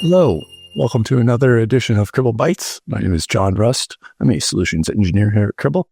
Hello, welcome to another edition of Cribl Bytes. My name is John Rust. I'm a solutions engineer here at Cribl.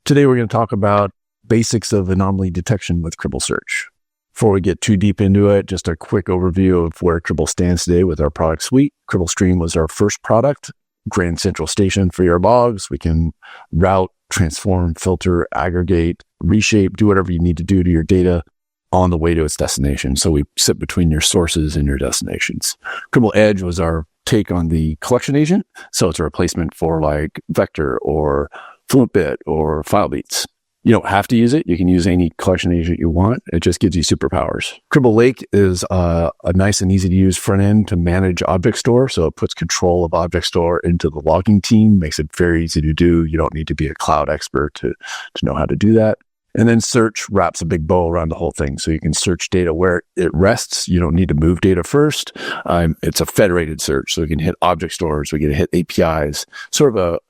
Today we're going to talk about basics of anomaly detection with Cribl Search. Before we get too deep into it, just a quick overview of where Cribl stands today with our product suite. Cribl Stream was our first product, Grand Central Station for your logs. We can route, transform, filter, aggregate, reshape, do whatever you need to do to your data on the way to its destination. So we sit between your sources and your destinations. Cribl Edge was our take on the collection agent. So it's a replacement for like Vector or FluentBit or FileBeats. You don't have to use it. You can use any collection agent you want. It just gives you superpowers. Cribl Lake is a nice and easy to use front end to manage object store. So it puts control of object store into the logging team, makes it very easy to do. You don't need to be a cloud expert to know how to do that. And then search wraps a big bow around the whole thing. So you can search data where it rests. You don't need to move data first. It's a federated search. So we can hit object stores. We can hit APIs, sort of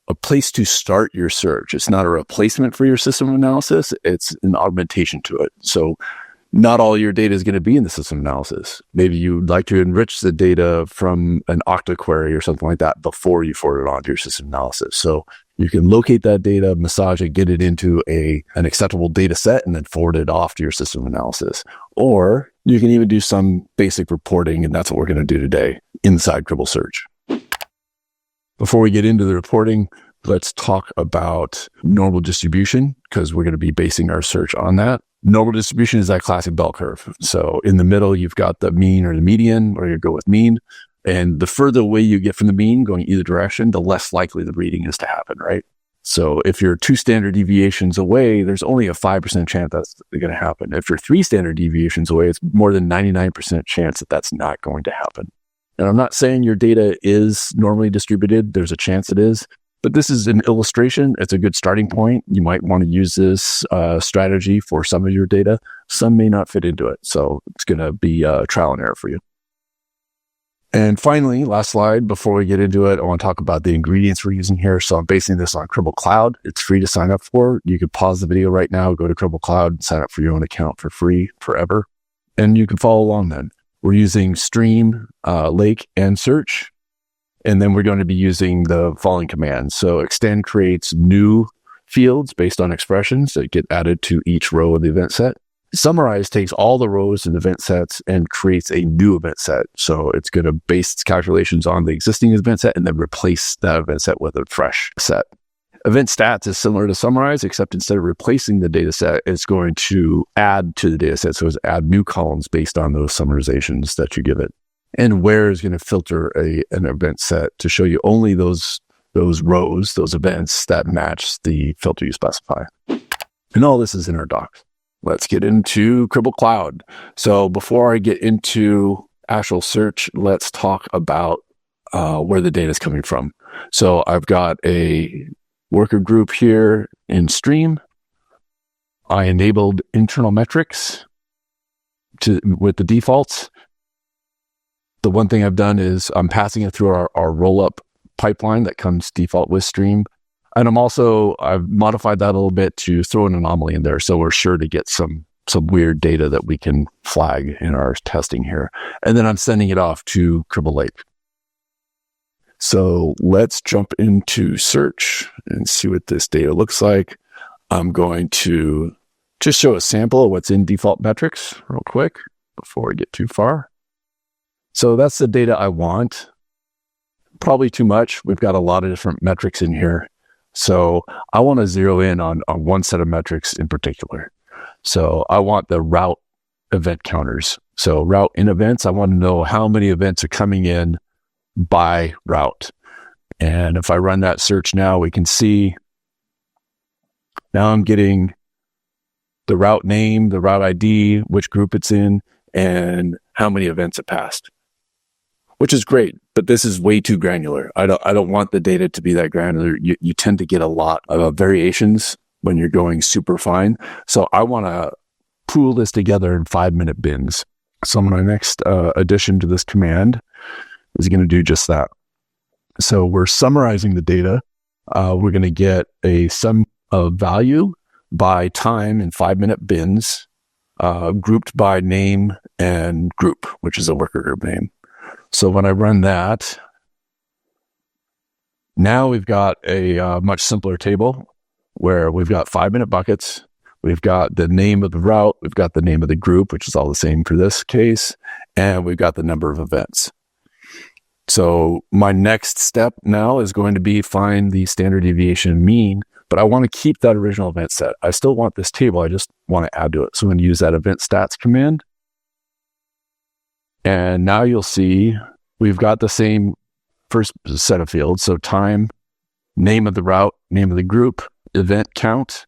a place to start your search. It's not a replacement for your system analysis. It's an augmentation to it. So not all your data is going to be in the system analysis. Maybe you'd like to enrich the data from an Okta query or something like that before you forward it on to your system analysis. So you can locate that data, massage it, get it into an acceptable data set, and then forward it off to your system analysis. Or you can even do some basic reporting, and that's what we're going to do today inside Cribl Search. Before we get into the reporting, let's talk about normal distribution, because we're going to be basing our search on that. Normal distribution is that classic bell curve. So in the middle, you've got the mean or the median, or you go with mean. And the further away you get from the mean going either direction, the less likely the reading is to happen, right? So if you're 2 standard deviations away, there's only a 5% chance that's going to happen. If you're 3 standard deviations away, it's more than 99% chance that that's not going to happen. And I'm not saying your data is normally distributed. There's a chance it is. But this is an illustration. It's a good starting point. You might want to use this strategy for some of your data. Some may not fit into it. So it's going to be trial and error for you. And finally, last slide, before we get into it, I want to talk about the ingredients we're using here. So I'm basing this on Cribl Cloud. It's free to sign up for. You can pause the video right now, go to Cribl Cloud, and sign up for your own account for free forever. And you can follow along then. We're using Stream, Lake, and Search. And then we're going to be using the following commands. So extend creates new fields based on expressions that get added to each row of the event set. Summarize takes all the rows and event sets and creates a new event set. So it's going to base its calculations on the existing event set and then replace that event set with a fresh set. Eventstats is similar to Summarize, except instead of replacing the data set, it's going to add to the data set. So it's add new columns based on those summarizations that you give it. And where is going to filter an event set to show you only those rows, those events that match the filter you specify. And all this is in our docs. Let's get into Cribl Cloud. So before I get into actual search, let's talk about where the data is coming from. So I've got a worker group here in Stream. I enabled internal metrics with the defaults. The one thing I've done is I'm passing it through our roll-up pipeline that comes default with Stream. And I've modified that a little bit to throw an anomaly in there. So we're sure to get some weird data that we can flag in our testing here. And then I'm sending it off to Cribl Lake. So let's jump into search and see what this data looks like. I'm going to just show a sample of what's in default metrics real quick before we get too far. So that's the data I want. Probably too much. We've got a lot of different metrics in here. So I want to zero in on one set of metrics in particular. So I want the route event counters. So route in events, I want to know how many events are coming in by route. And if I run that search now, we can see now I'm getting the route name, the route ID, which group it's in, and how many events it passed. Which is great, but this is way too granular. I don't want the data to be that granular. You tend to get a lot of variations when you're going super fine. So I want to pool this together in 5-minute bins. So my next addition to this command is going to do just that. So we're summarizing the data. We're going to get a sum of value by time in 5-minute bins, grouped by name and group, which is a worker group name. So when I run that, now we've got a much simpler table where we've got 5-minute buckets. We've got the name of the route. We've got the name of the group, which is all the same for this case. And we've got the number of events. So my next step now is going to be find the standard deviation mean, but I want to keep that original event set. I still want this table. I just want to add to it. So I'm going to use that eventstats command. And now you'll see we've got the same first set of fields. So time, name of the route, name of the group, event count.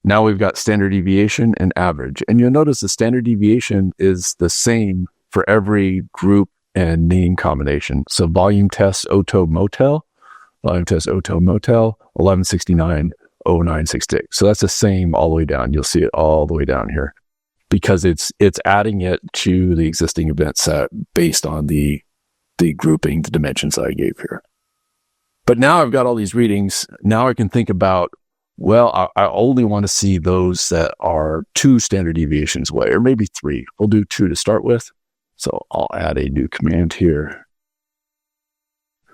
Now we've got standard deviation and average. And you'll notice the standard deviation is the same for every group and name combination. So volume test auto motel, 1169 0966. So that's the same all the way down. You'll see it all the way down here because it's adding it to the existing event set based on the grouping, the dimensions that I gave here. But now I've got all these readings. Now I can think about, well, I only want to see those that are 2 standard deviations away, or maybe 3. We'll do 2 to start with. So I'll add a new command here.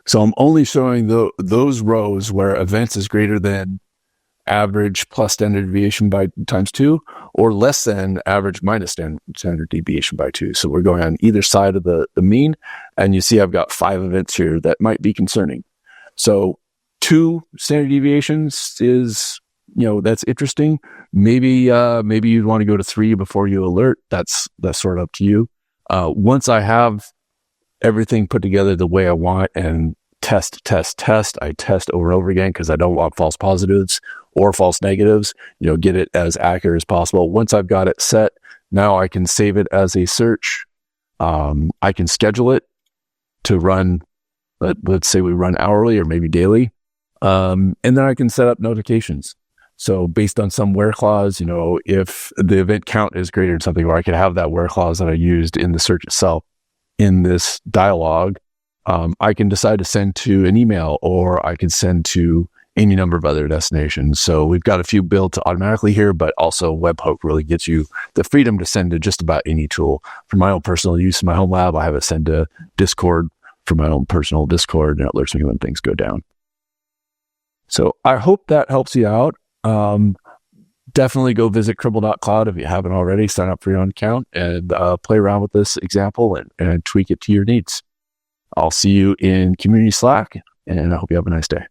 So I'm only showing those rows where events is greater than average plus standard deviation by times 2, or less than average minus standard deviation by 2. So we're going on either side of the mean, and you see I've got 5 events here that might be concerning. So 2 standard deviations is, that's interesting. Maybe you'd want to go to 3 before you alert. That's sort of up to you. Once I have everything put together the way I want and test, I test over and over again because I don't want false positives or false negatives, get it as accurate as possible. Once I've got it set, now I can save it as a search. I can schedule it to run, let's say we run hourly or maybe daily. And then I can set up notifications. So based on some where clause, if the event count is greater than something, or I could have that where clause that I used in the search itself in this dialog, I can decide to send to an email, or I can send to any number of other destinations. So we've got a few built automatically here, but also Webhook really gives you the freedom to send to just about any tool. For my own personal use in my home lab, I have it send to Discord for my own personal Discord, and it alerts me when things go down. So I hope that helps you out. Definitely go visit cribl.cloud if you haven't already. Sign up for your own account and play around with this example and tweak it to your needs. I'll see you in community Slack, and I hope you have a nice day.